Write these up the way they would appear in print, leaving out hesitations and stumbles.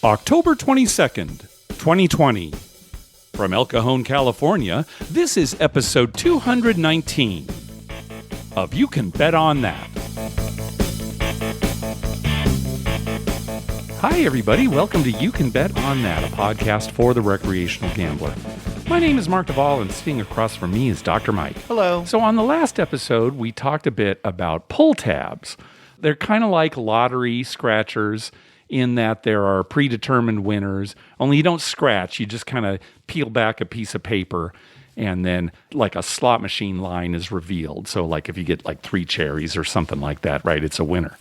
October 22nd, 2020. From El Cajon, California, this is episode 219 of You Can Bet on That. Hi, everybody. Welcome to You Can Bet on That, a podcast for the recreational gambler. My name is Mark Duvall, and sitting across from me is Dr. Mike. Hello. So on the last episode, we talked a bit about pull tabs. They're kind of like lottery scratchers in that there are predetermined winners, only you don't scratch, you just kind of peel back a piece of paper and then like a slot machine line is revealed. So like if you get like 3 cherries or something like that, right, it's a winner.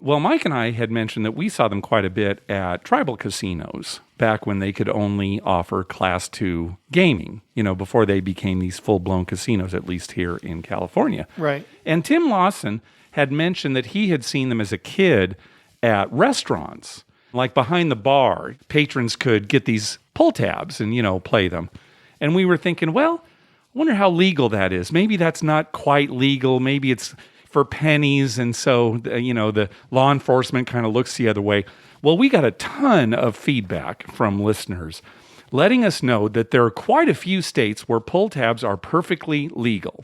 Well, Mike and I had mentioned that we saw them quite a bit at tribal casinos back when they could only offer Class 2 gaming, before they became these full-blown casinos, at least here in California. Right. And Tim Lawson had mentioned that he had seen them as a kid at restaurants, like behind the bar. Patrons could get these pull tabs and, play them. And we were thinking, well, I wonder how legal that is. Maybe that's not quite legal. Maybe it's for pennies. And so, the law enforcement kind of looks the other way. Well, we got a ton of feedback from listeners letting us know that there are quite a few states where pull tabs are perfectly legal.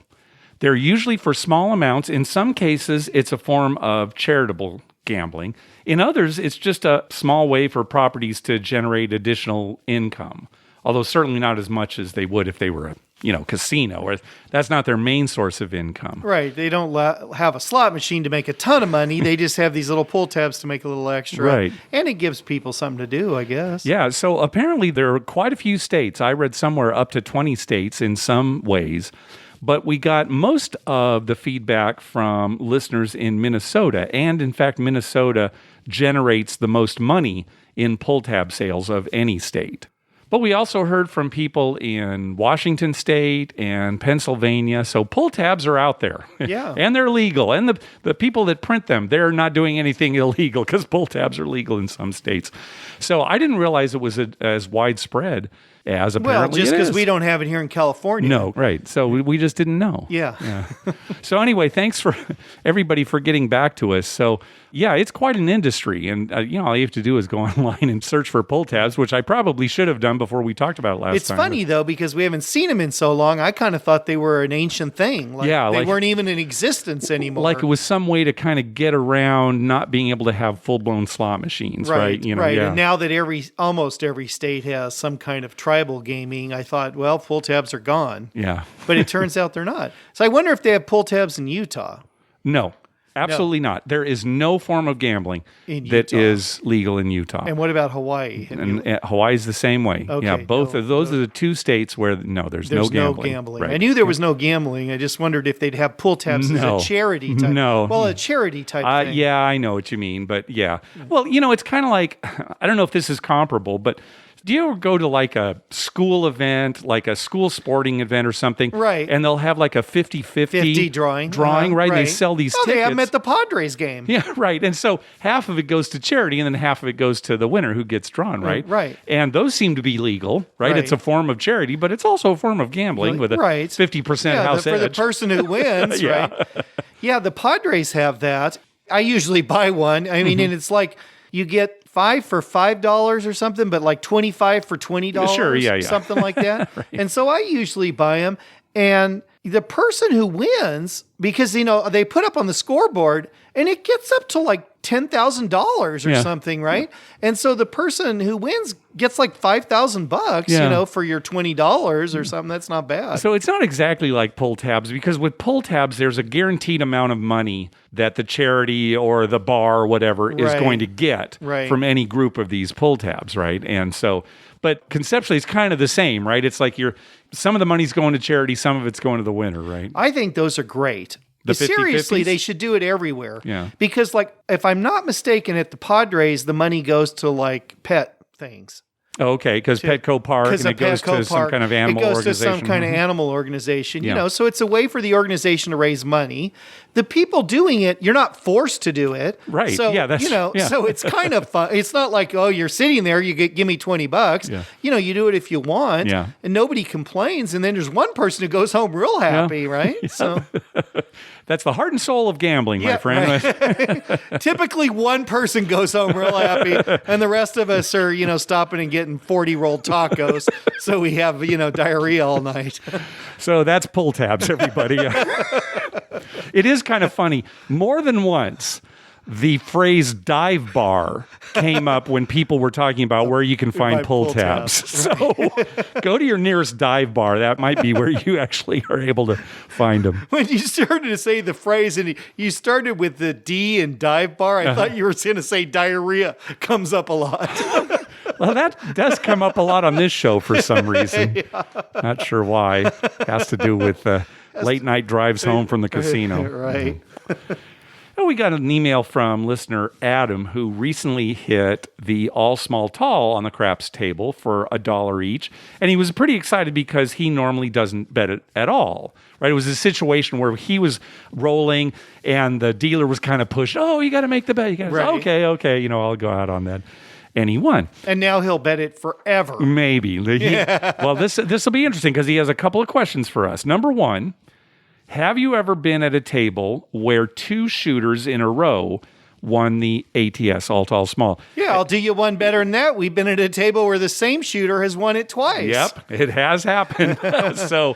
They're usually for small amounts. In some cases, it's a form of charitable gambling. In others, it's just a small way for properties to generate additional income, although certainly not as much as they would if they were a casino, or that's not their main source of income. Right. They don't have a slot machine to make a ton of money. They just have these little pull tabs to make a little extra. Right. And it gives people something to do, I guess. Yeah. So apparently there are quite a few states. I read somewhere up to 20 states in some ways. But we got most of the feedback from listeners in Minnesota. And in fact, Minnesota generates the most money in pull tab sales of any state. But we also heard from people in Washington State and Pennsylvania. So pull tabs are out there. Yeah. And they're legal. And the people that print them, they're not doing anything illegal because pull tabs are legal in some states. So I didn't realize it was as widespread as apparently just because we don't have it here in California. No, right. So we just didn't know. Yeah. So anyway, thanks for everybody for getting back to us. So yeah, it's quite an industry. And, all you have to do is go online and search for pull tabs, which I probably should have done before we talked about it last time. It's funny, though, because we haven't seen them in so long. I kind of thought they were an ancient thing. They weren't even in existence anymore. Like it was some way to kind of get around not being able to have full-blown slot machines, right? Right. Yeah. And now that almost every state has some kind of tribal gaming, I thought, well, pull tabs are gone. Yeah. But it turns out they're not. So I wonder if they have pull tabs in Utah. No. Absolutely not. There is no form of gambling that is legal in Utah. And what about Hawaii? And Hawaii's the same way. Okay, yeah, both of those are the two states where there's no gambling. Right. I knew there was no gambling. I just wondered if they'd have pull tabs as a charity type. No. Well, a charity type thing. Yeah, I know what you mean, but yeah. Well, it's kind of like, I don't know if this is comparable, but do you ever go to like a school event, like a school sporting event or something? Right. And they'll have like a 50-50 drawing. Right? They sell these tickets. They have them at the Padres game. Yeah, right. And so half of it goes to charity and then half of it goes to the winner who gets drawn, right? Right. And those seem to be legal, right? It's a form of charity, but it's also a form of gambling with a 50% house edge. For the person who wins, yeah. Right? Yeah, the Padres have that. I usually buy one. I mean, and it's like you get 5 for $5 or something, but like 25 for $20. Sure, yeah. Something like that. Right. And so I usually buy them. And the person who wins, because, they put up on the scoreboard and it gets up to like $10,000 or something, right? And so the person who wins gets like $5,000, for your $20 or something. That's not bad. So it's not exactly like pull tabs, because with pull tabs, there's a guaranteed amount of money that the charity or the bar or whatever is going to get from any group of these pull tabs, right? And so, but conceptually, it's kind of the same, right? It's like some of the money's going to charity, some of it's going to the winner, right? I think those are great. The Seriously, 50-50s? they should do it everywhere. Yeah. Because, if I'm not mistaken, at the Padres, the money goes to, pet things. Okay, because Petco Park, and it goes to some kind of animal organization. It goes to some kind of animal organization, you know, so it's a way for the organization to raise money. The people doing it, you're not forced to do it. Right. So, that's, you know, so it's kind of fun. It's not like, oh, you're sitting there, give me $20. Yeah. You know, you do it if you want, and nobody complains. And then there's one person who goes home real happy, right? Yeah. So that's the heart and soul of gambling, my friend. Right. Typically, one person goes home real happy, and the rest of us are, you know, stopping and getting 40 rolled tacos, so we have, you know, diarrhea all night. So that's pull tabs, everybody. It is kind of funny. More than once, the phrase dive bar came up when people were talking about where you can find pull tabs. Right. So go to your nearest dive bar. That might be where you actually are able to find them. When you started to say the phrase and you started with the D in dive bar, I thought you were going to say diarrhea comes up a lot. Well, that does come up a lot on this show for some reason. Not sure why. It has to do with late night drives home from the casino. Right. We got an email from listener Adam, who recently hit the all small tall on the craps table for $1 each. And he was pretty excited because he normally doesn't bet it at all. Right? It was a situation where he was rolling and the dealer was kind of pushed. Oh, you got to make the bet. You got to say, okay. You know, I'll go out on that. And he won. And now he'll bet it forever. Maybe. Well, this will be interesting because he has a couple of questions for us. Number one, have you ever been at a table where two shooters in a row won the ATS, all tall, small? Yeah, I'll do you one better than that. We've been at a table where the same shooter has won it twice. Yep, it has happened. So,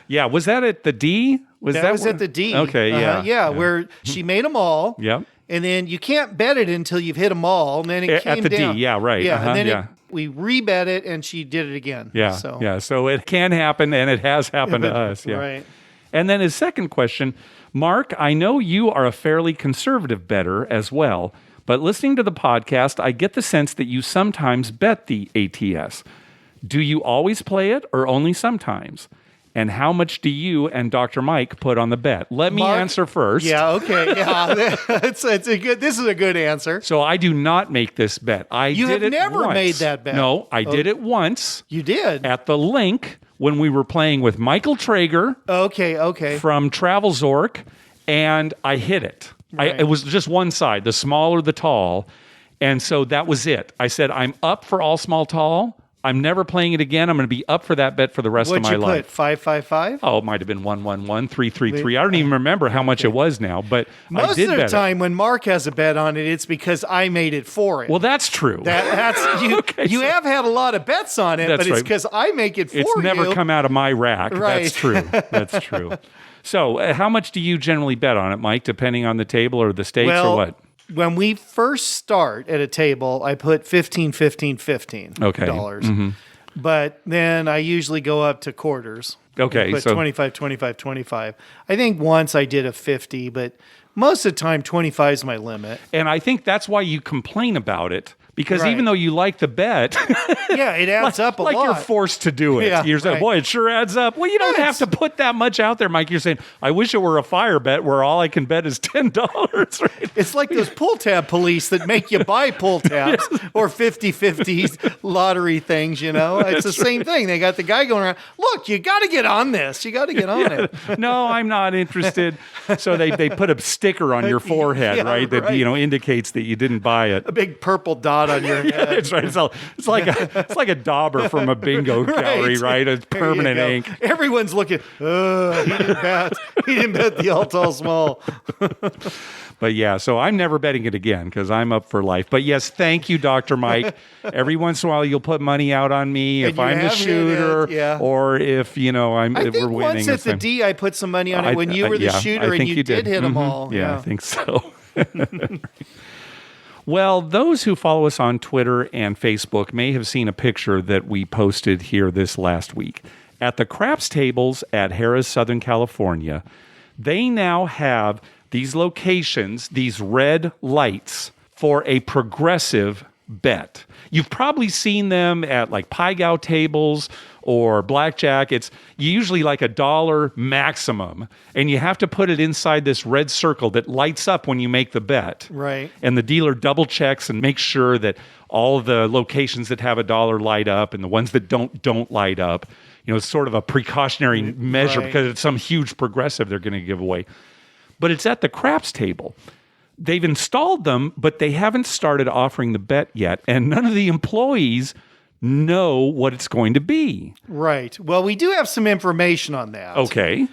yeah, was that at the D? That was at the D. Okay, yeah. Where she made them all. Yep. And then you can't bet it until you've hit them all. And then it came at the down. D, yeah, right. Yeah, and then we rebet it, and she did it again. Yeah, so it can happen, and it has happened to us. Yeah. Right. And then his second question, Mark, I know you are a fairly conservative bettor as well, but listening to the podcast, I get the sense that you sometimes bet the ATS. Do you always play it or only sometimes? And how much do you and Dr. Mike put on the bet? Let me answer first. Yeah, okay. Yeah, this is a good answer. So I do not make this bet. You did have it never once. made that bet. No, I did it once. You did? At the Link when we were playing with Michael Traeger. Okay. From Travel Zork, and I hit it. Right. It was just one side, the small or the tall. And so that was it. I said, I'm up for all small tall. I'm never playing it again. I'm going to be up for that bet for the rest of my life. What'd you put, 555? Oh, it might have been 111, 333. I don't even remember how much it was now, but most I did of the bet time when Mark has a bet on it, it's because I made it for it. Well, that's true. That's you. Okay, you have had a lot of bets on it, but it's because I make it for you. It's never come out of my rack. Right. That's true. That's true. So how much do you generally bet on it, Mike, depending on the table or the stakes or what? When we first start at a table, I put $15. Okay. Mm-hmm. But then I usually go up to quarters. Okay. But 25. I think once I did a 50, but most of the time 25 is my limit. And I think that's why you complain about it. Because even though you like the bet, it adds up a lot. Like you're forced to do it. Yeah, you're saying, boy, it sure adds up. Well, you don't have to put that much out there, Mike. You're saying, I wish it were a fire bet where all I can bet is $10. Right? It's like those pull tab police that make you buy pull tabs or 50-50 lottery things, you know? It's the same thing. They got the guy going around, look, you got to get on this. You got to get on it. No, I'm not interested. So they put a sticker on your forehead, right? That indicates that you didn't buy it. A big purple dot on your head. Yeah, that's right. It's like a dauber from a bingo gallery, right? It's permanent ink. Everyone's looking. He didn't bet. He didn't bet the all tall small. But yeah, so I'm never betting it again because I'm up for life. But yes, thank you, Dr. Mike. Every once in a while, you'll put money out on me if I'm the shooter, or if if we're winning. Once at the D, I put some money on it when you were the shooter, and you did hit them all. Yeah, I think so. Well, those who follow us on Twitter and Facebook may have seen a picture that we posted here this last week. At the craps tables at Harrah, Southern California, they now have these locations, these red lights for a progressive bet. You've probably seen them at like Pai Gow tables or blackjack, it's usually like $1 maximum, and you have to put it inside this red circle that lights up when you make the bet. Right. And the dealer double checks and makes sure that all the locations that have $1 light up and the ones that don't light up. It's sort of a precautionary measure because it's some huge progressive they're going to give away. But it's at the craps table. They've installed them, but they haven't started offering the bet yet. And none of the employees know what it's going to be. Right. Well, we do have some information on that. Okay.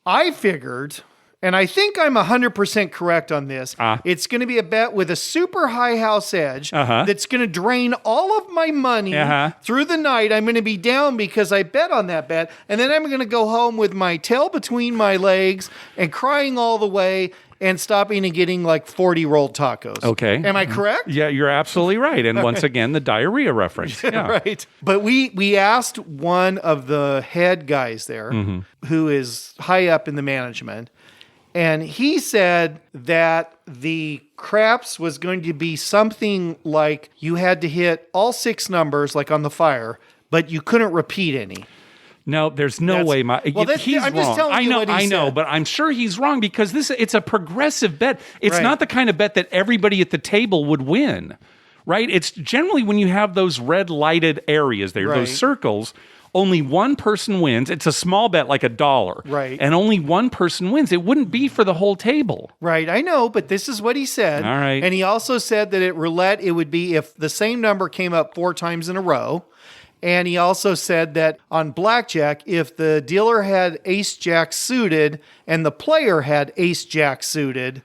I figured, and I think I'm 100% correct on this, it's going to be a bet with a super high house edge that's going to drain all of my money through the night. I'm going to be down because I bet on that bet. And then I'm going to go home with my tail between my legs and crying all the way and stopping and getting like 40 rolled tacos. Okay. Am I correct? Yeah, you're absolutely right. And once again, the diarrhea reference. Yeah. Right. But we asked one of the head guys there who is high up in the management, and he said that the craps was going to be something like you had to hit all 6 numbers like on the fire, but you couldn't repeat any. No, there's no way. Well, he's I'm just wrong. telling you what he I know, said. but I'm sure he's wrong because it's a progressive bet. It's Right. not the kind of bet that everybody at the table would win, right? It's generally when you have those red lighted areas there, Right. those circles, only one person wins. It's a small bet, like $1. Right. And only one person wins. It wouldn't be for the whole table. Right, I know, but this is what he said. All right. And he also said that at roulette, it would be if the same number came up 4 times in a row. And he also said that on blackjack, if the dealer had ace-jack suited and the player had ace-jack suited,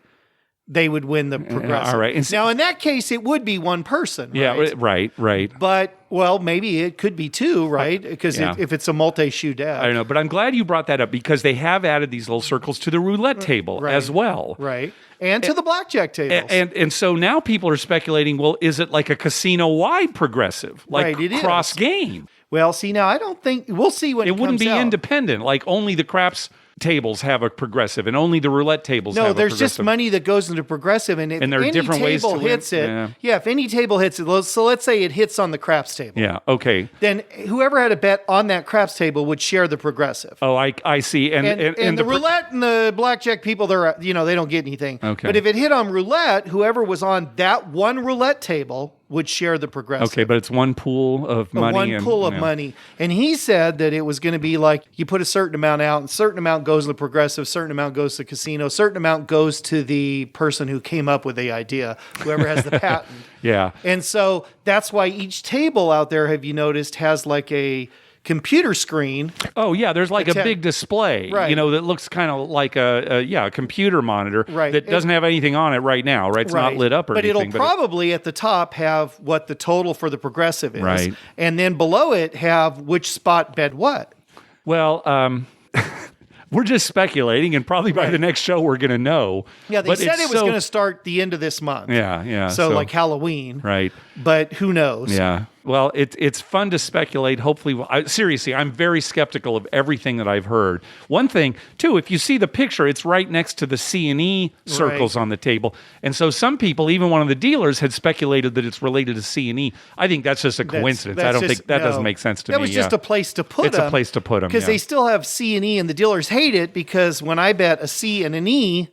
they would win the progressive. All right. Now, in that case, it would be one person, right? Yeah, right. But, well, maybe it could be 2, right? Because if it's a multi-shoe deck. I don't know, but I'm glad you brought that up because they have added these little circles to the roulette table as well. Right. And to the blackjack tables. And so now people are speculating, well, is it like a casino-wide progressive? Like Right, it is. cross-game? Well, see, now I don't think, we'll see when it It wouldn't comes be out. Independent, like only the craps tables have a progressive and only the roulette tables have a there's progressive. just money that goes into progressive, and if And there are any different ways table to win. hits it, Yeah. if any table hits it, so let's say it hits on the craps table, Yeah, okay. then whoever had a bet on that craps table would share the progressive. Oh, I see. And the roulette and the blackjack people, they don't get anything. Okay. But if it hit on roulette, whoever was on that one roulette table would share the progressive. Okay, but it's one pool of money. One pool of money. And he said that it was going to be like you put a certain amount out, and a certain amount goes to the progressive, certain amount goes to the casino, certain amount goes to the person who came up with the idea, whoever has the patent. Yeah. And so that's why each table out there, have you noticed, has like a computer screen. Oh, yeah, there's like a big display, Right. that looks kind of like a computer monitor Right. that doesn't have anything on it right now, right? It's not lit up or but anything. It'll probably at the top have what the total for the progressive is. Right. And then below it have which spot bet what. Well, we're just speculating, and probably by the next show we're going to know. Yeah, they But said it's it was going to start the end of this month. Yeah. So like Halloween. Right. But who knows? Yeah. Well, it's fun to speculate. Hopefully, seriously, I'm very skeptical of everything that I've heard. One thing, too, if you see the picture, it's right next to the C&E circles on the table. And so some people, even one of the dealers, had speculated that it's related to C&E. I think that's just a coincidence. I don't think that doesn't make sense to me. That was just a place to put them. It's a place to put them, because they still have C&E, and the dealers hate it because when I bet a C and an E,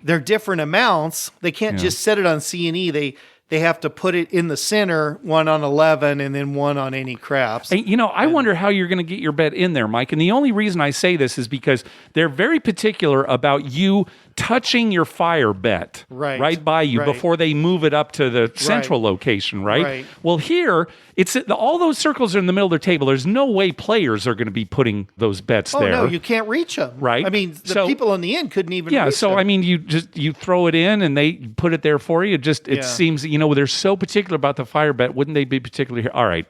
they're different amounts. They can't just set it on C&E. They have to put it in the center, one on 11 and then one on any craps. And, I wonder how you're going to get your bet in there, Mike. And the only reason I say this is because they're very particular about you touching your fire bet right by you before they move it up to the central location, right? Well, here, all those circles are in the middle of their table. There's no way players are going to be putting those bets there. Oh, no, you can't reach them. Right. I mean, the people on the end couldn't even reach so, them. I mean, you throw it in and they put it there for you. It seems, they're so particular about the fire bet. Wouldn't they be particular here? All right,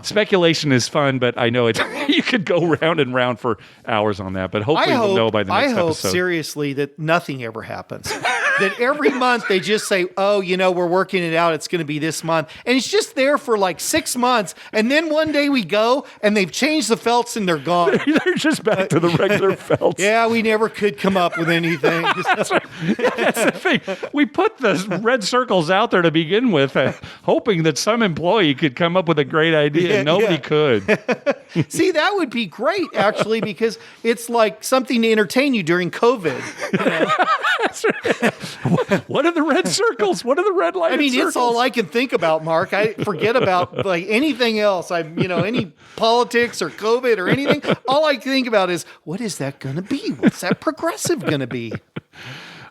speculation is fun, but I know you could go round and round for hours on that, but hopefully we'll know by the next episode. I hope seriously that nothing ever happens. that every month they just say, oh, we're working it out. It's going to be this month. And it's just there for like 6 months. And then one day we go and they've changed the felts and they're gone. They're just back to the regular felts. Yeah, we never could come up with anything. That's the thing. We put the red circles out there to begin with, hoping that some employee could come up with a great idea. Nobody could. See, that would be great, actually, because it's like something to entertain you during COVID. What are the red circles? What are the red lighted circles? It's all I can think about, Mark. I forget about like anything else. Any politics or COVID or anything. All I think about is, what is that going to be? What's that progressive going to be?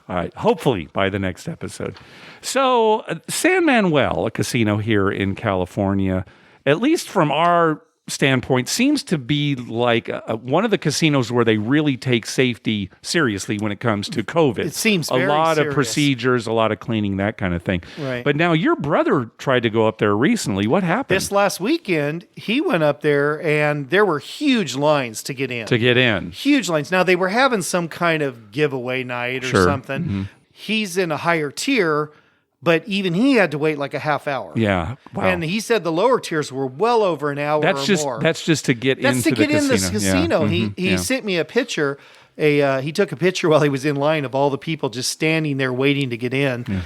All right. Hopefully by the next episode. So San Manuel, a casino here in California, at least from our standpoint, seems to be like one of the casinos where they really take safety seriously when it comes to COVID. It seems a very lot serious. of procedures, a lot of cleaning, that kind of thing. Right. But now your brother tried to go up there recently. What happened? This last weekend, he went up there and there were huge lines to get in. Huge lines. Now, they were having some kind of giveaway night or something. Mm-hmm. He's in a higher tier, but even he had to wait like a half hour. Yeah. Wow. And he said the lower tiers were well over an hour or more. That's just to get into the casino. That's to get in this casino. Yeah. He sent me a picture. He took a picture while he was in line of all the people just standing there waiting to get in. Yeah.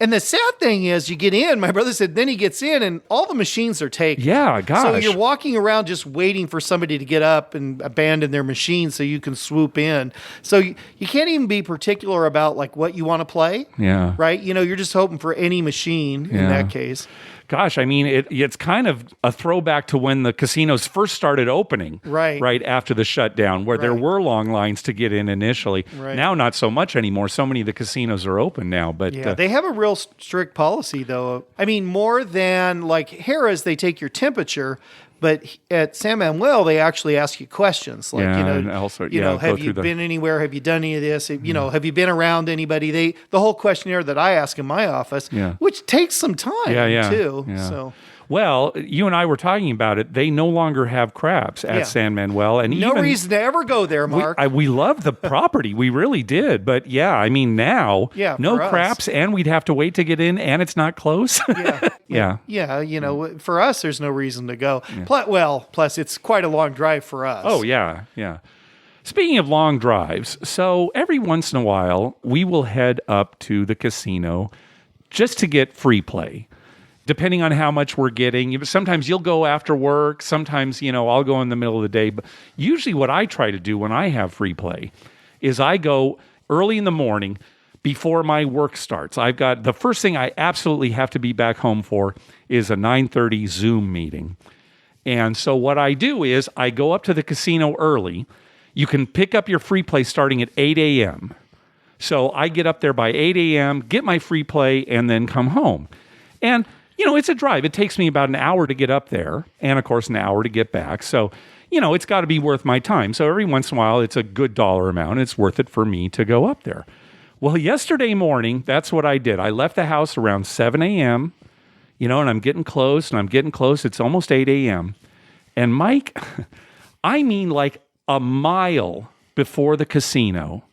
And the sad thing is, you get in, my brother said, then he gets in and all the machines are taken. Yeah, gosh. So you're walking around just waiting for somebody to get up and abandon their machine so you can swoop in. So you can't even be particular about like what you want to play. Yeah. Right? You're just hoping for any machine in that case. Gosh, I mean, it's kind of a throwback to when the casinos first started opening, right after the shutdown, where there were long lines to get in initially. Right. Now, not so much anymore. So many of the casinos are open now. But they have a real strict policy, though. I mean, more than like Harrah's, they take your temperature. But at San Manuel, they actually ask you questions like, and also, have you been anywhere? Have you done any of this? Have you been around anybody? The whole questionnaire that I ask in my office, which takes some time too. Yeah. So. Well, you and I were talking about it. They no longer have craps at San Manuel, and no reason to ever go there, Mark. We love the property, we really did. But now, no craps, and we'd have to wait to get in, and it's not close. For us, there's no reason to go. Plus, it's quite a long drive for us. Oh yeah. Speaking of long drives, so every once in a while we will head up to the casino just to get free play. Depending on how much we're getting. Sometimes you'll go after work. Sometimes, I'll go in the middle of the day. But usually what I try to do when I have free play is I go early in the morning before my work starts. I've got the first thing I absolutely have to be back home for is a 9:30 Zoom meeting. And so what I do is I go up to the casino early. You can pick up your free play starting at 8 a.m. So I get up there by 8 a.m., get my free play, and then come home. And it's a drive. It takes me about an hour to get up there and, of course, an hour to get back. So, it's got to be worth my time. So every once in a while, it's a good dollar amount. It's worth it for me to go up there. Well, yesterday morning, that's what I did. I left the house around 7 a.m., and I'm getting close. It's almost 8 a.m. And Mike, I mean like a mile before the casino,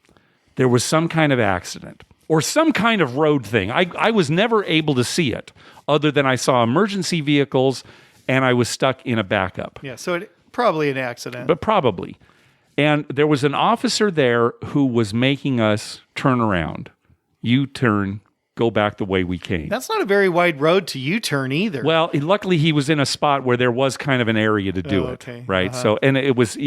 there was some kind of accident or some kind of road thing. I was never able to see it other than I saw emergency vehicles and I was stuck in a backup. Yeah, so probably an accident. But probably. And there was an officer there who was making us turn around, U-turn, go back the way we came. That's not a very wide road to U-turn either. Well, luckily he was in a spot where there was kind of an area to do it, right? Uh-huh. So, and it was...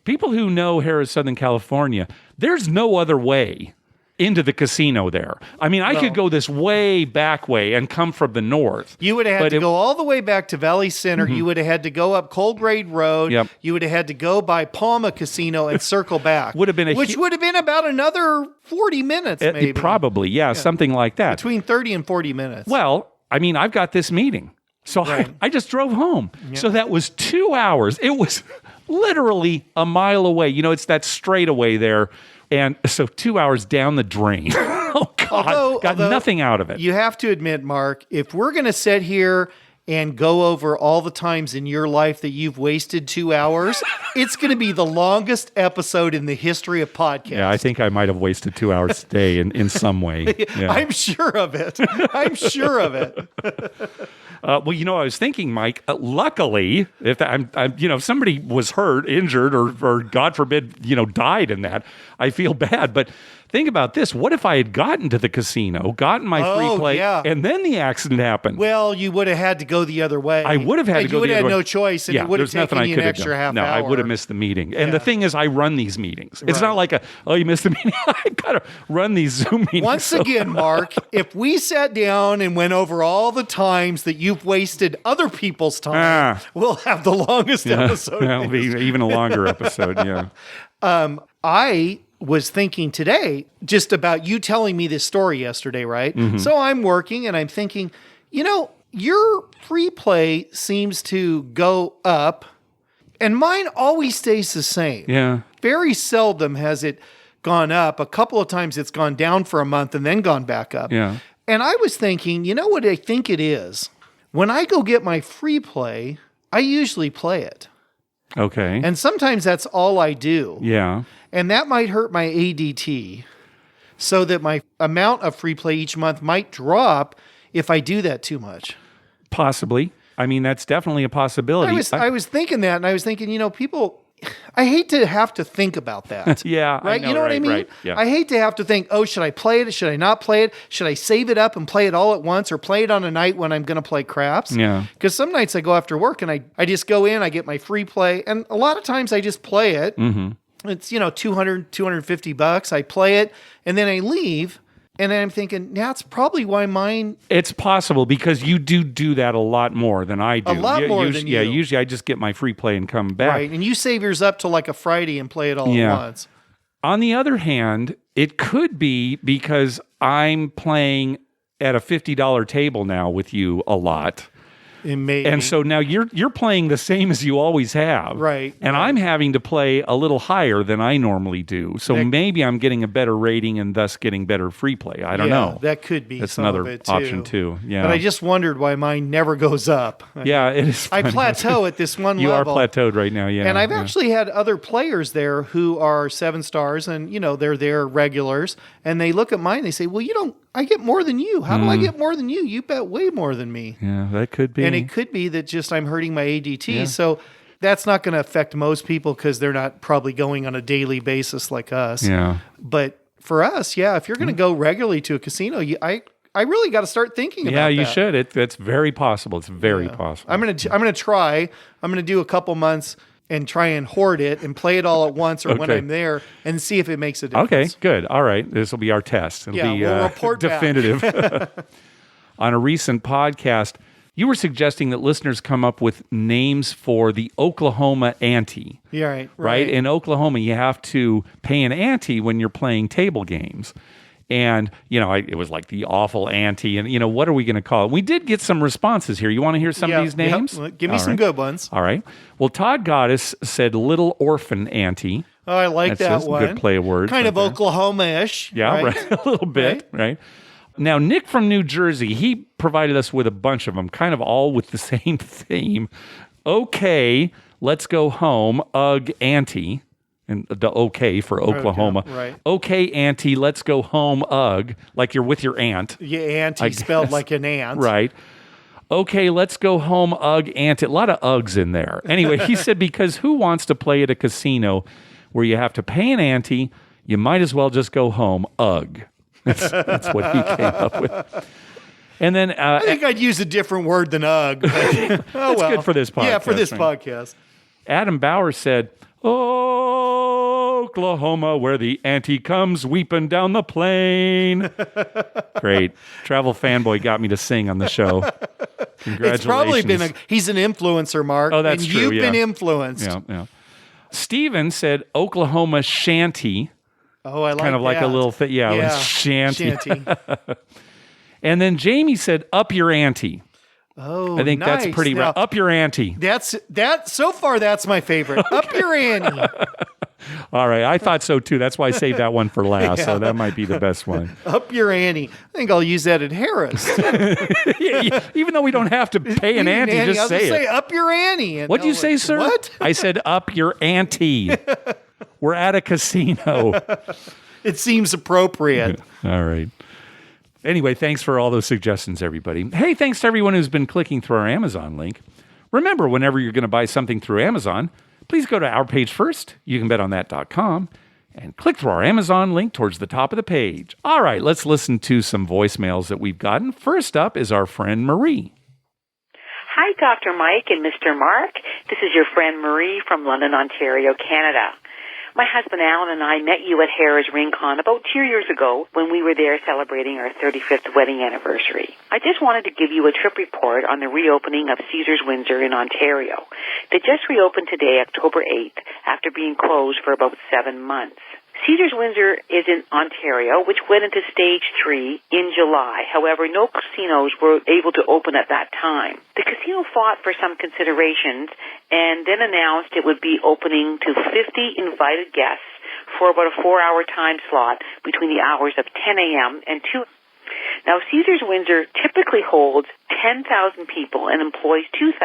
people who know Harrah, Southern California, there's no other way into the casino there. I mean, I could go this way back way and come from the north. You would have had to go all the way back to Valley Center. Mm-hmm. You would have had to go up Colgrade Road. Yep. You would have had to go by Palma Casino and circle back. Which would have been about another 40 minutes, maybe. Probably, yeah, something like that. Between 30 and 40 minutes. Well, I mean, I've got this meeting. So I just drove home. Yep. So that was 2 hours. It was literally a mile away. It's that straightaway there. And so 2 hours down the drain. Oh, God. Got nothing out of it. You have to admit, Mark, if we're going to sit here and go over all the times in your life that you've wasted 2 hours, it's going to be the longest episode in the history of podcasts. Yeah, I think I might have wasted 2 hours a day in some way. Yeah. I'm sure of it. I'm sure of it. Well, I was thinking, Mike. Luckily, if if somebody was hurt, injured, or God forbid, died in that, I feel bad. But think about this: what if I had gotten to the casino, gotten my free play, and then the accident happened? Well, you would have had to go the other way. I would have had to go the other way. You would have had no choice, and it would have taken you an extra half hour. No, I would have missed the meeting. And the thing is, I run these meetings. It's not like you missed the meeting. I got to run these Zoom meetings. Once again, Mark, if we sat down and went over all the times that you've wasted other people's time, we'll have the longest episode. That'll be even a longer episode, I was thinking today just about you telling me this story yesterday, right? Mm-hmm. So I'm working and I'm thinking, your free play seems to go up and mine always stays the same. Yeah. Very seldom has it gone up. A couple of times it's gone down for a month and then gone back up. Yeah. And I was thinking, what I think it is? When I go get my free play, I usually play it. Okay. And sometimes that's all I do. Yeah. And that might hurt my ADT so that my amount of free play each month might drop if I do that too much. Possibly. I mean, that's definitely a possibility. I was thinking that, and I was thinking, people, I hate to have to think about that. Yeah. Right? I know, what I mean? Right. Yeah. I hate to have to think, should I play it? Should I not play it? Should I save it up and play it all at once or play it on a night when I'm going to play craps? Yeah. Because some nights I go after work and I just go in, I get my free play, and a lot of times I just play it. Mm-hmm. It's, $250. I play it and then I leave. And then I'm thinking, that's probably why mine... It's possible because you do that a lot more than I do. A lot more than you. Yeah, usually I just get my free play and come back. Right, and you save yours up to like a Friday and play it all at once. On the other hand, it could be because I'm playing at a $50 table now with you a lot. And so now you're playing the same as you always have. Right. And I'm having to play a little higher than I normally do. So maybe I'm getting a better rating and thus getting better free play. I don't know. That could be That's some another of it too. option too. Yeah. But I just wondered why mine never goes up. Yeah, it is funny. I plateau at this one you level. You are plateaued right now, yeah. And I've actually had other players there who are 7 stars and, they're there regulars. And they look at mine and they say, well, I get more than you. How do I get more than you? You bet way more than me. Yeah, that could be. And it could be that just I'm hurting my ADT. Yeah. So that's not going to affect most people because they're not probably going on a daily basis like us. Yeah. But for us, if you're going to go regularly to a casino, I really got to start thinking about that. Yeah, you should. It's very possible. It's very possible. I'm going to try. I'm going to do a couple months and try and hoard it and play it all at once or when I'm there and see if it makes a difference. Okay, good. All right. This will be our test. It'll be we'll report definitive. On a recent podcast, you were suggesting that listeners come up with names for the Oklahoma ante. Yeah, right. In Oklahoma, you have to pay an ante when you're playing table games. And, it was like the awful ante. And, what are we going to call it? We did get some responses here. You want to hear some of these names? Well, give me some good ones. All right. Well, Todd Goddess said Little Orphan Ante. Oh, I like that one. Good play of words. Kind of Oklahoma-ish. Yeah, right. A little bit, right? Now, Nick from New Jersey, he provided us with a bunch of them, kind of all with the same theme. Okay, let's go home. Ugh, Auntie. And the okay for Oklahoma. Okay, right. Okay, Auntie, let's go home. Ugh, like you're with your aunt. Yeah, Auntie spelled like an ant. Right. Okay, let's go home. Ugh, Auntie. A lot of ughs in there. Anyway, he said because who wants to play at a casino where you have to pay an ante? You might as well just go home. Ugh. That's what he came up with. And then I think I'd use a different word than ugh. That's good for this podcast. Yeah, for this podcast. Adam Bauer said, Oklahoma, where the ante comes weeping down the plain. Great. Travel Fanboy got me to sing on the show. Congratulations. It's probably he's an influencer, Mark. Oh, that's and true. You've been influenced. Yeah. Steven said Oklahoma shanty. Oh, I like that. Kind of like a little thing. Yeah, shanty. Shanty. And then Jamie said up your ante. Oh, I think nice. that's pretty Now, up your ante. So far, that's my favorite. Okay. Up your ante. All right. I thought so too. That's why I saved that one for last. Yeah. So that might be the best one. Up your ante. I think I'll use that at Harrah's. Even though we don't have to pay an ante, just I'll say just it. say up your ante. And What'd you say, sir? What? I said up your ante. We're at a casino. It seems appropriate. All right. Anyway, thanks for all those suggestions, everybody. Hey, thanks to everyone who's been clicking through our Amazon link. Remember, whenever you're going to buy something through Amazon, please go to our page first, youcanbetonthat.com, and click through our Amazon link towards the top of the page. All right, let's listen to some voicemails that we've gotten. First up is our friend Marie. Hi, Dr. Mike and Mr. Mark. This is your friend Marie from London, Ontario, Canada. My husband Alan and I met you at Harrah's RingCon about 2 years ago when we were there celebrating our 35th wedding anniversary. I just wanted to give you a trip report on the reopening of Caesars Windsor in Ontario. They just reopened today, October 8th, after being closed for about 7 months. Caesars Windsor is in Ontario, which went into stage 3 in July. However, no casinos were able to open at that time. The casino fought for some considerations and then announced it would be opening to 50 invited guests for about a 4-hour time slot between the hours of 10 a.m. and 2. Now, Caesars Windsor typically holds 10,000 people and employs 2,000,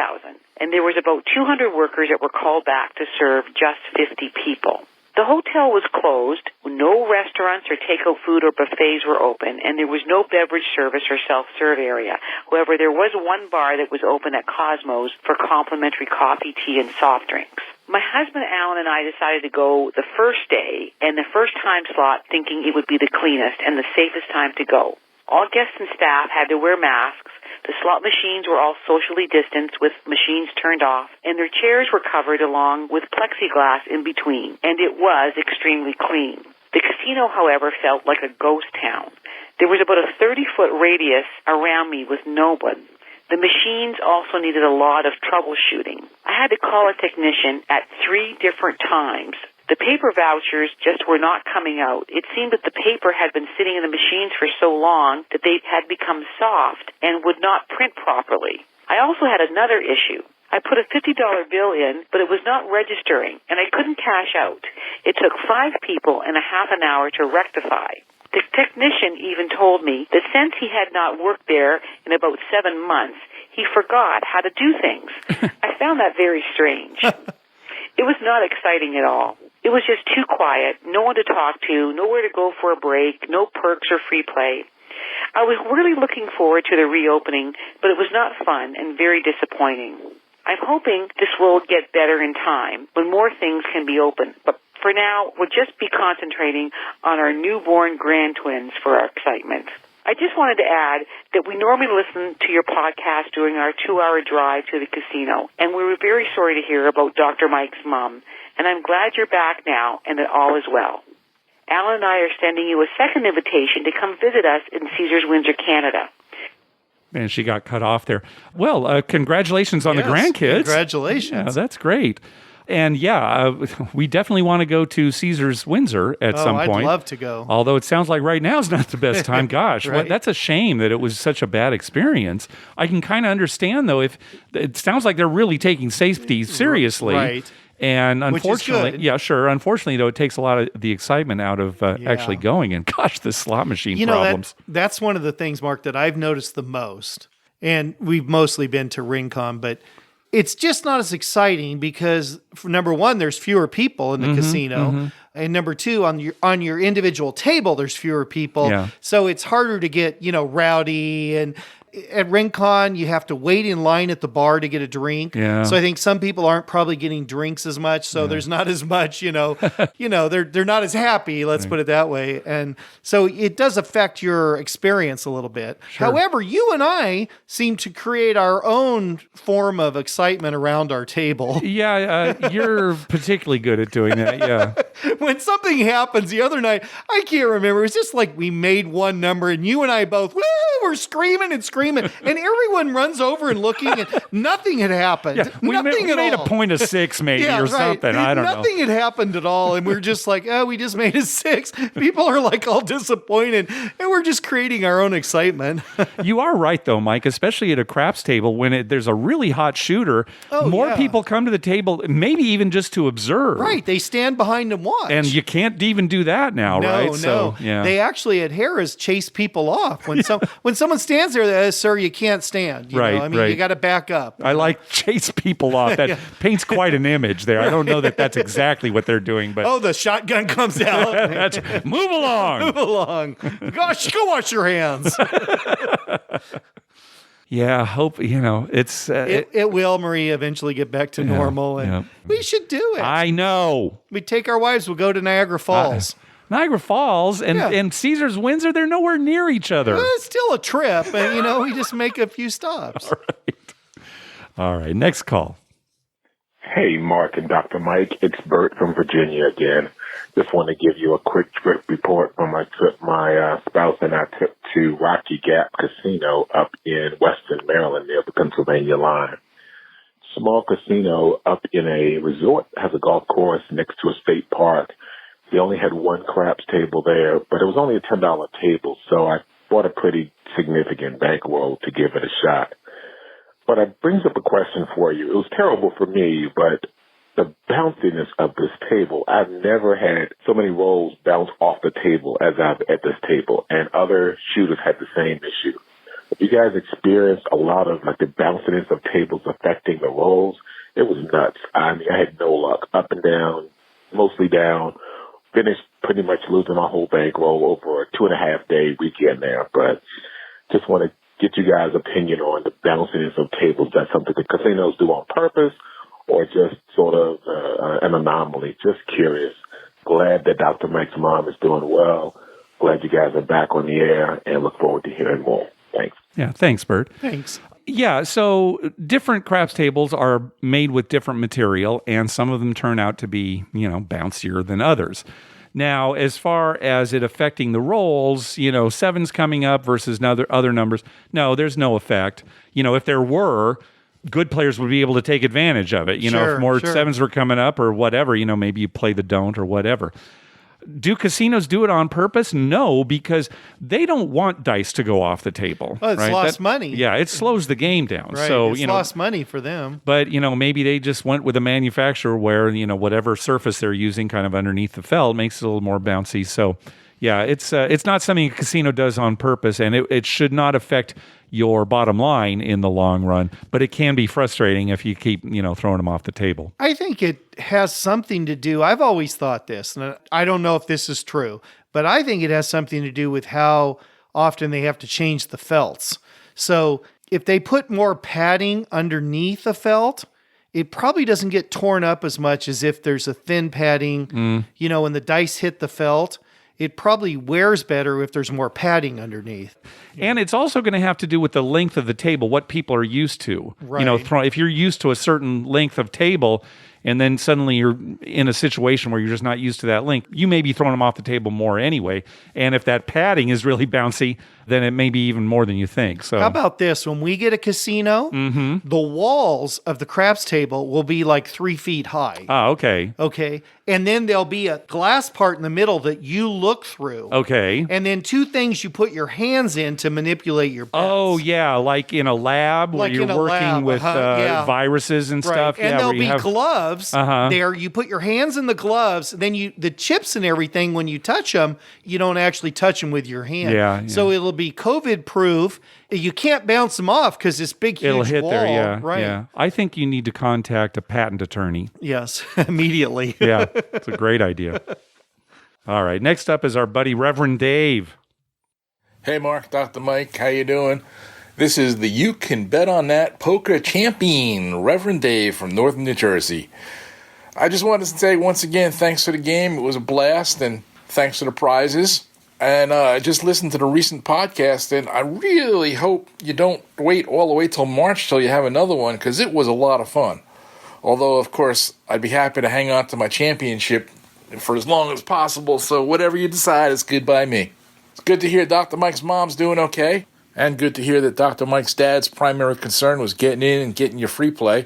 and there was about 200 workers that were called back to serve just 50 people. The hotel was closed, no restaurants or takeout food or buffets were open, and there was no beverage service or self-serve area. However, there was one bar that was open at Cosmos for complimentary coffee, tea, and soft drinks. My husband Alan and I decided to go the first day and the first time slot thinking it would be the cleanest and the safest time to go. All guests and staff had to wear masks. The slot machines were all socially distanced with machines turned off, and their chairs were covered along with plexiglass in between, and it was extremely clean. The casino, however, felt like a ghost town. There was about a 30-foot radius around me with no one. The machines also needed a lot of troubleshooting. I had to call a technician at 3 different times. The paper vouchers just were not coming out. It seemed that the paper had been sitting in the machines for so long that they had become soft and would not print properly. I also had another issue. I put a $50 bill in, but it was not registering, and I couldn't cash out. It took 5 people and a half an hour to rectify. The technician even told me that since he had not worked there in about 7 months, he forgot how to do things. I found that very strange. It was not exciting at all. It was just too quiet, no one to talk to, nowhere to go for a break, no perks or free play. I was really looking forward to the reopening, but it was not fun and very disappointing. I'm hoping this will get better in time when more things can be open, but for now, we'll just be concentrating on our newborn grand twins for our excitement. I just wanted to add that we normally listen to your podcast during our 2-hour drive to the casino, and we were very sorry to hear about Dr. Mike's mom, and I'm glad you're back now and that all is well. Alan and I are sending you a second invitation to come visit us in Caesars Windsor, Canada. And she got cut off there. Well, congratulations on the grandkids. Congratulations. Yeah, that's great. And we definitely want to go to Caesars Windsor at some point. I'd love to go. Although it sounds like right now is not the best time. Gosh, Right. that's a shame that it was such a bad experience. I can kind of understand, though, if it sounds like they're really taking safety seriously. Right. And unfortunately, Which is good. yeah, sure. Unfortunately, though, it takes a lot of the excitement out of actually going. And gosh, the slot machine problems. That's one of the things, Mark, that I've noticed the most. And we've mostly been to RingCon, but it's just not as exciting because, number one, there's fewer people in the casino. And number two, on your individual table, there's fewer people. Yeah. So it's harder to get, rowdy. And at RingCon, you have to wait in line at the bar to get a drink. Yeah. So I think some people aren't probably getting drinks as much. So there's not as much, they're not as happy. Let's put it that way. And so it does affect your experience a little bit. Sure. However, you and I seem to create our own form of excitement around our table. Yeah, you're particularly good at doing that. Yeah. When something happens the other night, I can't remember. It was just like we made one number and you and I both, woo, we're screaming and screaming. screaming, and everyone runs over and looking, and nothing had happened. Yeah, we made a point of 6 maybe or something. I don't know. Nothing had happened at all, and we're just like, oh, we just made a 6. People are like all disappointed, and we're just creating our own excitement. You are right, though, Mike, especially at a craps table when there's a really hot shooter. More people come to the table, maybe even just to observe. Right. They stand behind and watch. And you can't even do that now, right? No. So, yeah. They actually at Harrah's chase people off. When when someone stands there, sir, you can't stand. You know? I mean, you got to back up. I like chase people off. That paints quite an image there. I don't know that that's exactly what they're doing, but the shotgun comes out. Move along. Move along. Gosh, go wash your hands. Yeah, hope, it's... it will, Marie, eventually get back to normal. And we should do it. I know. We take our wives, we'll go to Niagara Falls. Niagara Falls and Caesar's Windsor, they're nowhere near each other. Well, it's still a trip, and, we just make a few stops. All right, next call. Hey, Mark and Dr. Mike, it's Bert from Virginia again. Just want to give you a quick trip report from my trip. My spouse and I took to Rocky Gap Casino up in Western Maryland near the Pennsylvania line. Small casino up in a resort, has a golf course next to a state park. They only had one craps table there, but it was only a $10 table, so I bought a pretty significant bankroll to give it a shot. But it brings up a question for you. It was terrible for me, but the bounciness of this table, I've never had so many rolls bounce off the table as I've at this table, and other shooters had the same issue. If you guys experienced a lot of the bounciness of tables affecting the rolls, it was nuts. I mean, I had no luck. Up and down, mostly down. Finished pretty much losing my whole bankroll over a 2.5-day weekend there, but just want to get you guys' opinion on the bounciness of tables. That's something the casinos do on purpose or just sort of an anomaly. Just curious. Glad that Dr. Mike's mom is doing well. Glad you guys are back on the air and look forward to hearing more. Thanks. Yeah, thanks, Bert. Thanks. Yeah, so different craps tables are made with different material, and some of them turn out to be, bouncier than others. Now, as far as it affecting the rolls, 7's coming up versus other numbers, no, there's no effect. If there were, good players would be able to take advantage of it. If more 7s were coming up or whatever, maybe you play the don't or whatever. Do casinos do it on purpose? No, because they don't want dice to go off the table. Well, it's lost money. Yeah, it slows the game down. Right. So, it's lost money for them. But, maybe they just went with a manufacturer where, whatever surface they're using kind of underneath the felt makes it a little more bouncy. So, yeah, it's not something a casino does on purpose, and it should not affect your bottom line in the long run, but it can be frustrating if you keep, throwing them off the table. I think it has something to do, I've always thought this, and I don't know if this is true, but I think it has something to do with how often they have to change the felts. So if they put more padding underneath a felt, it probably doesn't get torn up as much as if there's a thin padding, when the dice hit the felt. It probably wears better if there's more padding underneath. And it's also going to have to do with the length of the table, what people are used to. Right. If you're used to a certain length of table, and then suddenly you're in a situation where you're just not used to that length, you may be throwing them off the table more anyway. And if that padding is really bouncy, then it may be even more than you think. So how about this? When we get a casino, the walls of the craps table will be like 3 feet high. Ah, okay. Okay. And then there'll be a glass part in the middle that you look through. Okay. And then 2 things you put your hands in to manipulate your bets. Oh, yeah, like in a lab where you're working with viruses and stuff. And there'll be gloves Uh-huh. there. You put your hands in the gloves, then the chips and everything, when you touch them, you don't actually touch them with your hand. Yeah. So it'll be COVID proof. You can't bounce them off because this big, huge It'll hit wall. there, yeah. Right. Yeah. I think you need to contact a patent attorney. Yes, immediately. Yeah, it's a great idea. All right, next up is our buddy Reverend Dave. Hey, Mark, Dr. Mike, how you doing? This is the You Can Bet on That Poker Champion, Reverend Dave from Northern New Jersey. I just wanted to say once again, thanks for the game. It was a blast, and thanks for the prizes. And I just listened to the recent podcast, and I really hope you don't wait all the way till March till you have another one, because it was a lot of fun. Although, of course, I'd be happy to hang on to my championship for as long as possible, so whatever you decide is good by me. It's good to hear Dr. Mike's mom's doing okay, And good to hear that Dr. Mike's dad's primary concern was getting in and getting your free play.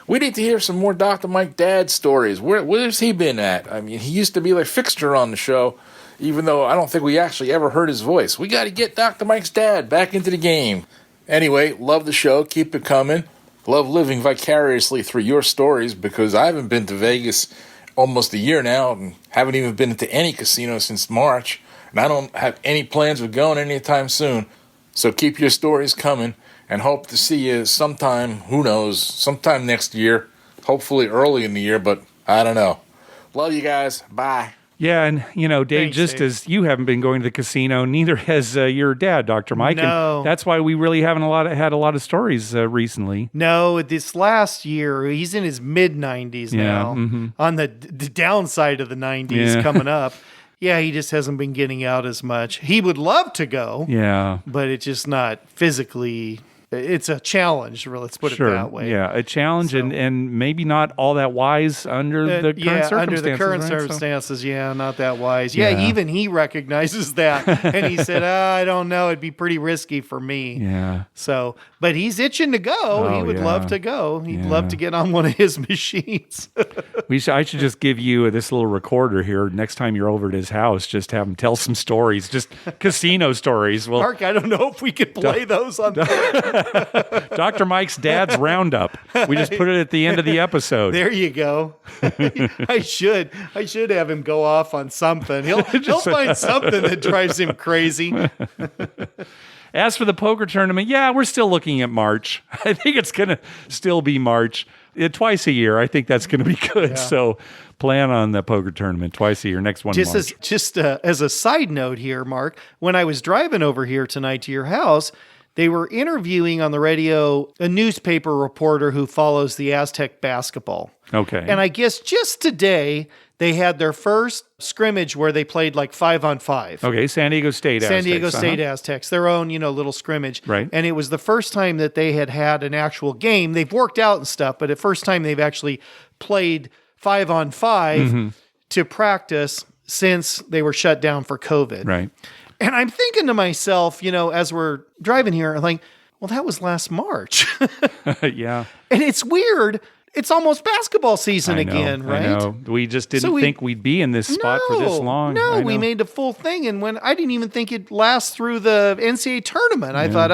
We need to hear some more Dr. Mike dad stories. Where's he been at? I mean, he used to be like fixture on the show, even though I don't think we actually ever heard his voice. We got to get Dr. Mike's dad back into the game. Anyway, love the show. Keep it coming. Love living vicariously through your stories, because I haven't been to Vegas almost a year now and haven't even been to any casino since March. And I don't have any plans of going anytime soon. So keep your stories coming. And hope to see you sometime, who knows, sometime next year. Hopefully early in the year, but I don't know. Love you guys. Bye. Yeah, and, Dave, Thanks, just Dave. as you haven't been going to the casino, neither has your dad, Dr. Mike. No. And that's why we really haven't had a lot of stories recently. No, this last year, he's in his mid-90s now, on the downside of the 90s coming up. Yeah, he just hasn't been getting out as much. He would love to go, but it's just not physically. It's a challenge, let's put it that way. Yeah, a challenge, and maybe not all that wise under the current circumstances. Under the current circumstances, not that wise. Yeah, even he recognizes that. And he said, I don't know, it'd be pretty risky for me. Yeah. So, but he's itching to go. He would love to go. He'd love to get on one of his machines. I should just give you this little recorder here. Next time you're over at his house, just have him tell some stories, just casino stories. Well, Mark, I don't know if we could play those on Dr. Mike's dad's roundup. We just put it at the end of the episode. There you go. I should have him go off on something. He'll find something that drives him crazy. As for the poker tournament, we're still looking at March. I think it's going to still be March. Twice a year, I think that's going to be good. Yeah. So plan on the poker tournament twice a year. Next one, Just as a side note here, Mark, when I was driving over here tonight to your house, they were interviewing on the radio a newspaper reporter who follows the Aztec basketball. Okay. And I guess just today they had their first scrimmage where they played like 5-on-5. Okay, San Diego State Aztecs, their own, little scrimmage. Right. And it was the first time that they had an actual game. They've worked out and stuff, but the first time they've actually played 5-on-5 to practice since they were shut down for COVID. Right. And I'm thinking to myself, as we're driving here, I'm like, well, that was last March. Yeah. And it's weird. It's almost basketball season again, right? I know. We just didn't think we'd be in this spot for this long. No, we made a full thing. And when I didn't even think it'd last through the NCAA tournament. I thought,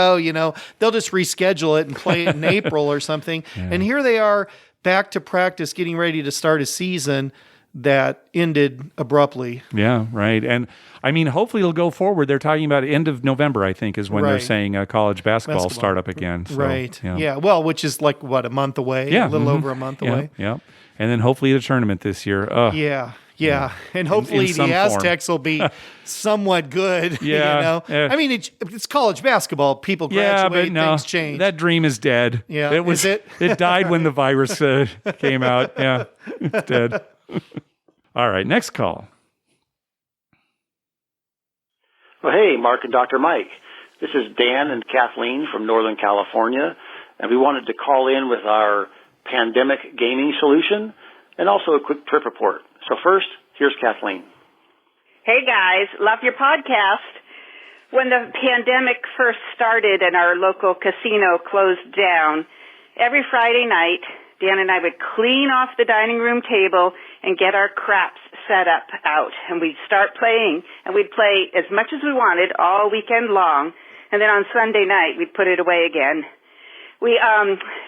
they'll just reschedule it and play it in April or something. Yeah. And here they are back to practice, getting ready to start a season that ended abruptly. Yeah, right. And I mean, hopefully it'll go forward. They're talking about end of November, I think, is when they're saying college basketball start up again. So, right. Yeah. Well, which is like, a month away? Yeah. A little over a month away. Yeah. And then hopefully the tournament this year. Yeah. And hopefully the Aztecs will be somewhat good. Yeah. I mean, it's college basketball. People graduate, things change. That dream is dead. Yeah. It died when the virus came out. Yeah. It's dead. All right, next call. Well, hey, Mark and Dr. Mike. This is Dan and Kathleen from Northern California, and we wanted to call in with our pandemic gaming solution and also a quick trip report. So first, here's Kathleen. Hey, guys. Love your podcast. When the pandemic first started and our local casino closed down, every Friday night, Dan and I would clean off the dining room table and get our craps set up out. And we'd start playing, and we'd play as much as we wanted all weekend long. And then on Sunday night, we'd put it away again. We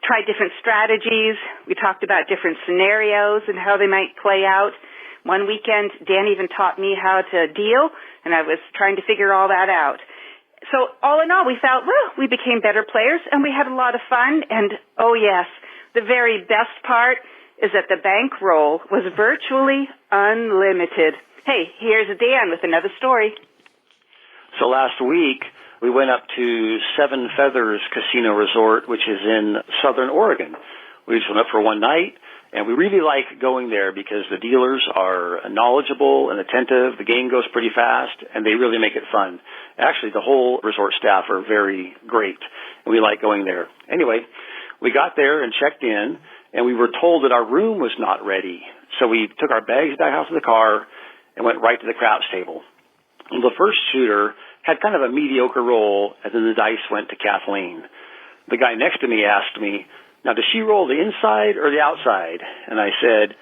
tried different strategies. We talked about different scenarios and how they might play out. One weekend, Dan even taught me how to deal, and I was trying to figure all that out. So all in all, we felt, we became better players, and we had a lot of fun. And, oh, yes, the very best part is that the bankroll was virtually unlimited. Hey, here's Dan with another story. So last week, we went up to Seven Feathers Casino Resort, which is in Southern Oregon. We just went up for one night, and we really like going there because the dealers are knowledgeable and attentive. The game goes pretty fast, and they really make it fun. Actually, the whole resort staff are very great, and we like going there. Anyway, we got there and checked in, and we were told that our room was not ready. So we took our bags back out to the car and went right to the craps table. And the first shooter had kind of a mediocre roll, and then the dice went to Kathleen. The guy next to me asked me, now, does she roll the inside or the outside? And I said,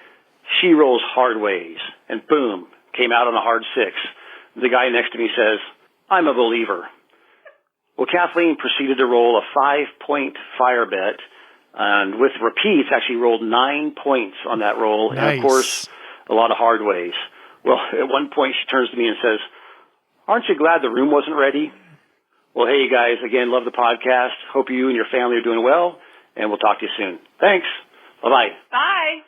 she rolls hard ways. And boom, came out on a hard 6. The guy next to me says, I'm a believer. Well, Kathleen proceeded to roll a 5-point fire bet, and with repeats, actually rolled 9 points on that roll. Nice. And, of course, a lot of hard ways. Well, at one point, she turns to me and says, aren't you glad the room wasn't ready? Well, hey, you guys, again, love the podcast. Hope you and your family are doing well, and we'll talk to you soon. Thanks. Bye-bye. Bye.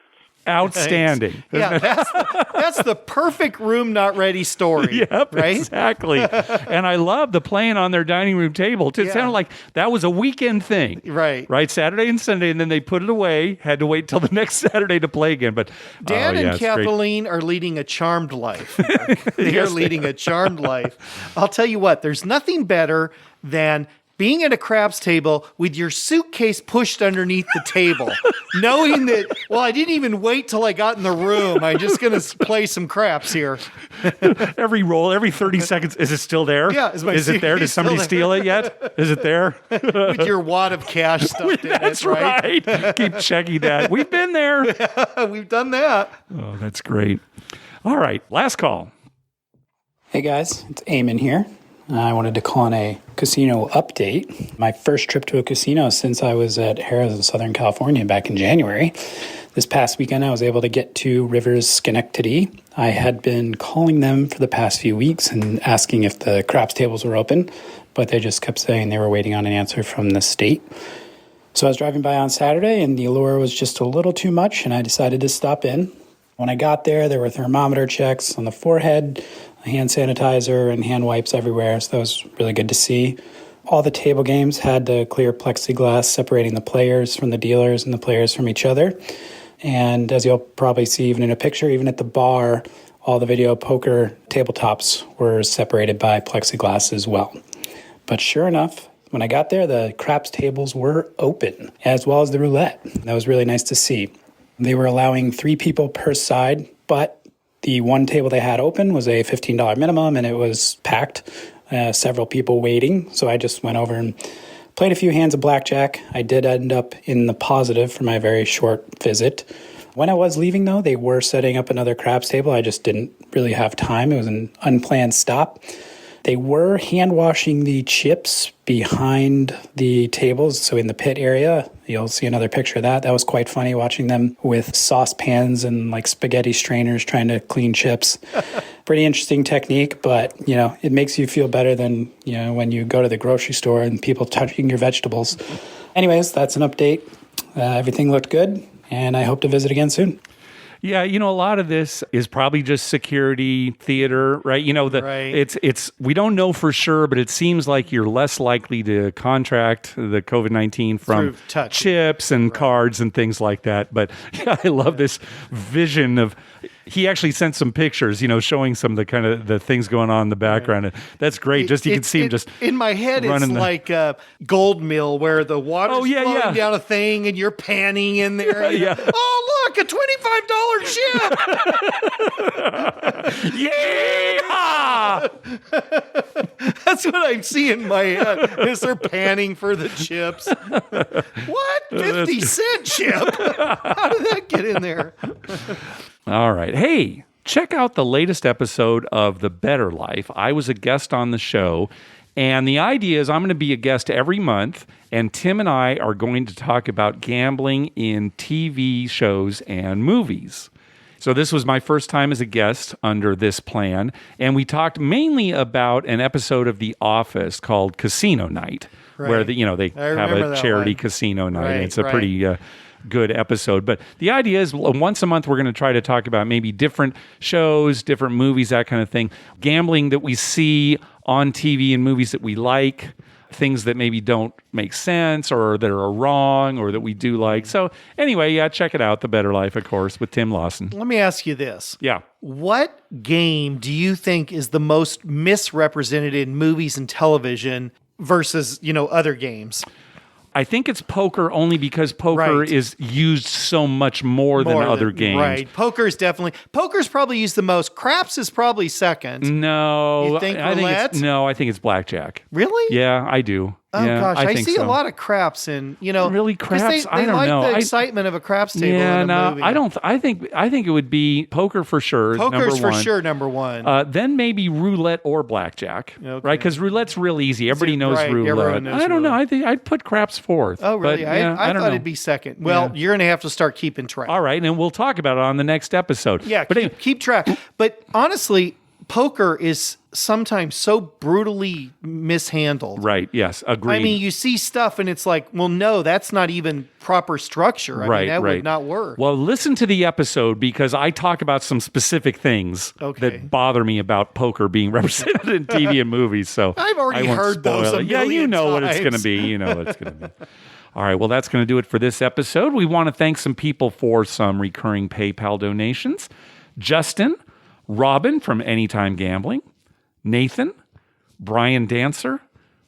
Outstanding. Yeah, that's the perfect room not ready story. Yep, right? exactly. And I love the playing on their dining room table. It sounded like that was a weekend thing. Right. Saturday and Sunday, and then they put it away, had to wait till the next Saturday to play again. But Dan and it's great. Kathleen are leading a charmed life. They are leading a charmed life. I'll tell you what, there's nothing better than being at a craps table with your suitcase pushed underneath the table, knowing that, well, I didn't even wait till I got in the room. I'm just going to play some craps here. Every roll, every 30 seconds, is it still there? Yeah. Is it there? Did somebody steal it yet? Is it there? With your wad of cash stuffed in it, That's right. Keep checking that. We've been there. We've done that. Oh, that's great. All right, last call. Hey guys, it's Eamon here. I wanted to call on a casino update. My first trip to a casino since I was at Harrah in Southern California back in January. This past weekend, I was able to get to Rivers Schenectady. I had been calling them for the past few weeks and asking if the craps tables were open, but they just kept saying they were waiting on an answer from the state. So I was driving by on Saturday, and the allure was just a little too much, and I decided to stop in. When I got there were thermometer checks on the forehead, hand sanitizer, and hand wipes everywhere, so that was really good to see. All the table games had the clear plexiglass separating the players from the dealers and the players from each other. And as you'll probably see even in a picture, even at the bar, all the video poker tabletops were separated by plexiglass as well. But sure enough, when I got there, the craps tables were open, as well as the roulette. That was really nice to see. They were allowing 3 people per side, but the one table they had open was a $15 minimum, and it was packed, several people waiting. So I just went over and played a few hands of blackjack. I did end up in the positive for my very short visit. When I was leaving, though, they were setting up another craps table. I just didn't really have time. It was an unplanned stop. They were hand washing the chips behind the tables. So in the pit area, you'll see another picture of that. That was quite funny watching them with saucepans and like spaghetti strainers trying to clean chips. Pretty interesting technique, but it makes you feel better than, when you go to the grocery store and people touching your vegetables. Anyways, that's an update. Everything looked good, and I hope to visit again soon. Yeah, a lot of this is probably just security theater, right? Right. It's we don't know for sure, but it seems like you're less likely to contract the COVID-19 from chips and cards and things like that. But yeah, I love this vision of. He actually sent some pictures, showing some of the kind of the things going on in the background. Right. That's great. You can see him just in my head. It's like a gold mill where the water's flowing down a thing and you're panning in there. Oh, look, a $25 chip! Yeah! That's what I see in my head. Is they're panning for the chips? What? 50-cent chip? How did that get in there? All right. Hey, check out the latest episode of The Better Life. I was a guest on the show, and the idea is I'm going to be a guest every month, and Tim and I are going to talk about gambling in TV shows and movies. So this was my first time as a guest under this plan, and we talked mainly about an episode of The Office called Casino Night, where they have a charity casino night. Right, it's a pretty good episode. But the idea is once a month we're going to try to talk about maybe different shows, different movies, that kind of thing. Gambling that we see on TV and movies that we like, things that maybe don't make sense or that are wrong or that we do like. So anyway, check it out. The Better Life, of course, with Tim Lawson. Let me ask you this. Yeah. What game do you think is the most misrepresented in movies and television versus, other games? I think it's poker only because poker Right. is used so much more than other games. Right. Poker's probably used the most. Craps is probably second. No, You think I think roulette? I think it's blackjack. Really? Yeah, I do. Oh yeah, gosh, I think see so. a lot of craps in, Really, 'cause craps? They I don't like know. the excitement of a craps table Yeah, in a no, movie. I don't. I think it would be poker for sure. Poker's number for one. sure number one. Then maybe roulette or blackjack, Okay. right? Because roulette's real easy. Everybody knows right, roulette. everyone knows I don't know. roulette. I think I'd put craps fourth. Oh, really? But, yeah, I don't thought know. it'd be second. Well, you're going to have to start keeping track. All right, and we'll talk about it on the next episode. Yeah, but anyway, keep track. But honestly, poker is sometimes so brutally mishandled. right? Yes, agreed. I mean, you see stuff and it's like, well, no, that's not even proper structure. I right, mean, that right. would not work. Well, listen to the episode because I talk about some specific things Okay. that bother me about poker being represented in TV and movies. So I've already I won't heard those spoil a it. Yeah, you million know what it's times. going to be. You know what it's going to be. All right, well, that's going to do it for this episode. We want to thank some people for some recurring PayPal donations. Justin, Robin from Anytime Gambling, Nathan, Brian Dancer,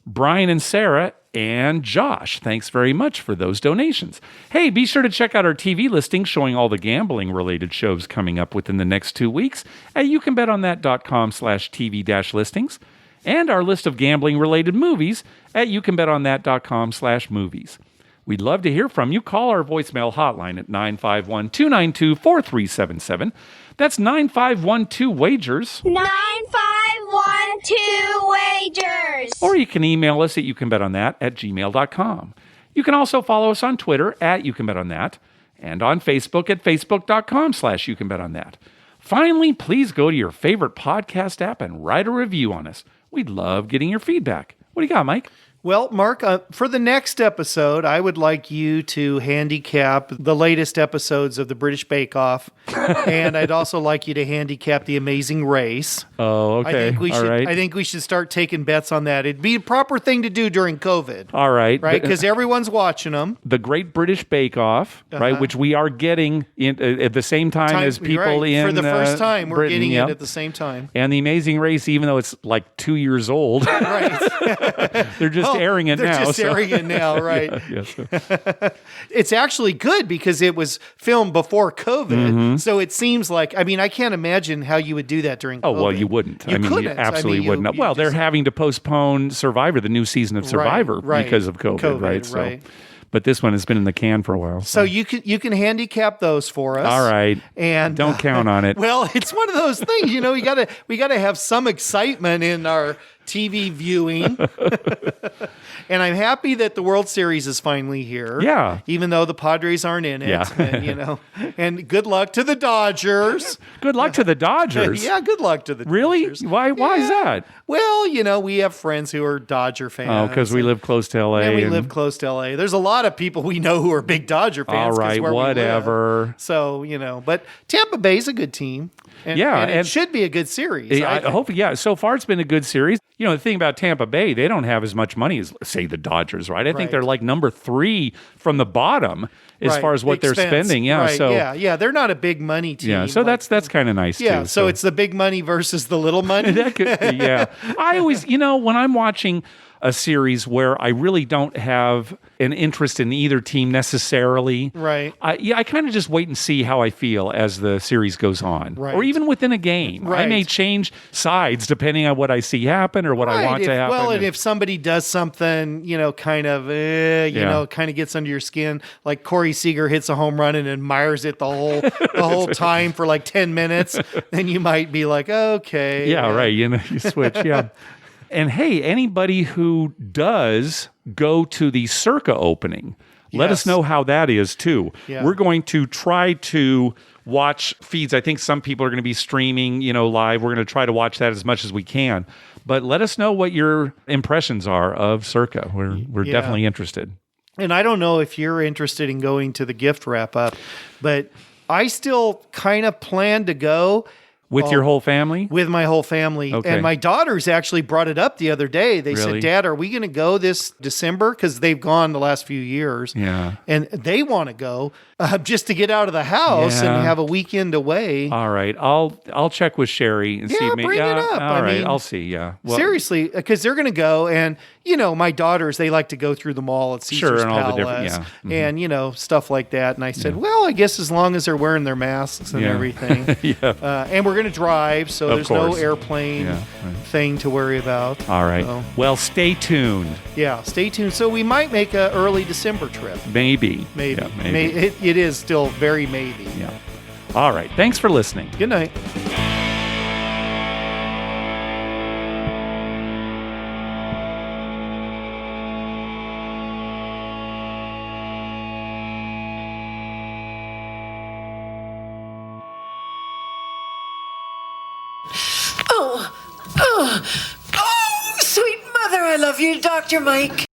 Brian and Sarah, and Josh. Thanks very much for those donations. Hey, be sure to check out our TV listing showing all the gambling-related shows coming up within the next 2 weeks at youcanbetonthat.com/TV-listings and our list of gambling-related movies at youcanbetonthat.com/movies. We'd love to hear from you. Call our voicemail hotline at 951-292-4377. That's 9512-WAGERS. 9512 wagers. Or you can email us at youcanbetonthat@gmail.com. You can also follow us on Twitter at youcanbetonthat and on Facebook at facebook.com/youcanbetonthat. Finally, please go to your favorite podcast app and write a review on us. We'd love getting your feedback. What do you got, Mike? Well, Mark, for the next episode, I would like you to handicap the latest episodes of the British Bake Off, and I'd also like you to handicap The Amazing Race. Oh, okay. All right. I think we should start taking bets on that. It'd be a proper thing to do during COVID. All right. Right? Because everyone's watching them. The Great British Bake Off, right, which we are getting at the same time as people in for the first time, we're Britain, getting yep. it at the same time. And The Amazing Race, even though it's like 2 years old, Right. they're just airing it They're now. just airing it now, right? Yeah, so. It's actually good because it was filmed before COVID. So it seems like, I mean, I can't imagine how you would do that during COVID. Oh, well, you wouldn't. You couldn't. You absolutely you- wouldn't. you Well, they're just- having to postpone Survivor, the new season of Survivor, right. because of COVID, right? So, right. but this one has been in the can for a while. So you can handicap those for us. All right. And Don't count on it. Well, it's one of those things, we gotta have some excitement in our TV viewing. And I'm happy that the World Series is finally here. Yeah. Even though the Padres aren't in it. Yeah. And, and good luck to the Dodgers. Good luck to the Dodgers. Yeah, good luck to the Really? Dodgers. Why is that? Well, we have friends who are Dodger fans. Oh, because we live close to L.A. And we live close to LA. There's a lot of people we know who are big Dodger fans. All 'cause right, where we live. whatever. So, but Tampa Bay's a good team. And, Yeah, and it and- should be a good series. I think. Hopefully, yeah. So far, it's been a good series. The thing about Tampa Bay, they don't have as much money as, say, the Dodgers, right? I think Right. they're like number 3 from the bottom as Right. far as what they're Expense. spending. Yeah, Right. so yeah, they're not a big money team. yeah, so like- that's kind of nice yeah. too. So it's the big money versus the little money. that could, yeah. I always, when I'm watching a series where I really don't have an interest in either team necessarily, Right. I kind of just wait and see how I feel as the series goes on, Right. or even within a game. I may Right. change sides depending on what I see happen or what I want to happen. Well, and if somebody does something, kind of, kind of gets under your skin, like Corey Seager hits a home run and admires it the whole time for like 10 minutes, then you might be like, okay. yeah, right. You switch. Yeah. And hey, anybody who does go to the Circa opening, let us Yes. know how that is too. Yeah. We're going to try to watch feeds. I think some people are going to be streaming, live. We're going to try to watch that as much as we can. But let us know what your impressions are of Circa. We're Yeah. definitely interested. And I don't know if you're interested in going to the gift wrap up, but I still kind of plan to go. With your whole family? With my whole family. Okay. And my daughters actually brought it up the other day. They Really? said, Dad, are we going to go this December? Because they've gone the last few years. Yeah. And they want to go just to get out of the house Yeah. and have a weekend away. All right. I'll check with Sherry and see. Yeah, bring it up. All I right. mean, I'll see. Yeah. Well, Seriously, because they're going to go, and my daughters, they like to go through the mall at Caesar's Sure, and all the Palace, different- yeah. and stuff like that. And I said, well, I guess as long as they're wearing their masks and Yeah. everything, Yeah. and we're going to drive, so Of there's no course. airplane Yeah, right. thing to worry about. All right. So, Well, stay tuned. yeah, stay tuned. So we might make an early December trip. Maybe. Maybe. Yeah, maybe. It is still very maybe. Yeah. All right. Thanks for listening. Good night. Oh, sweet mother, I love you, Dr. Mike.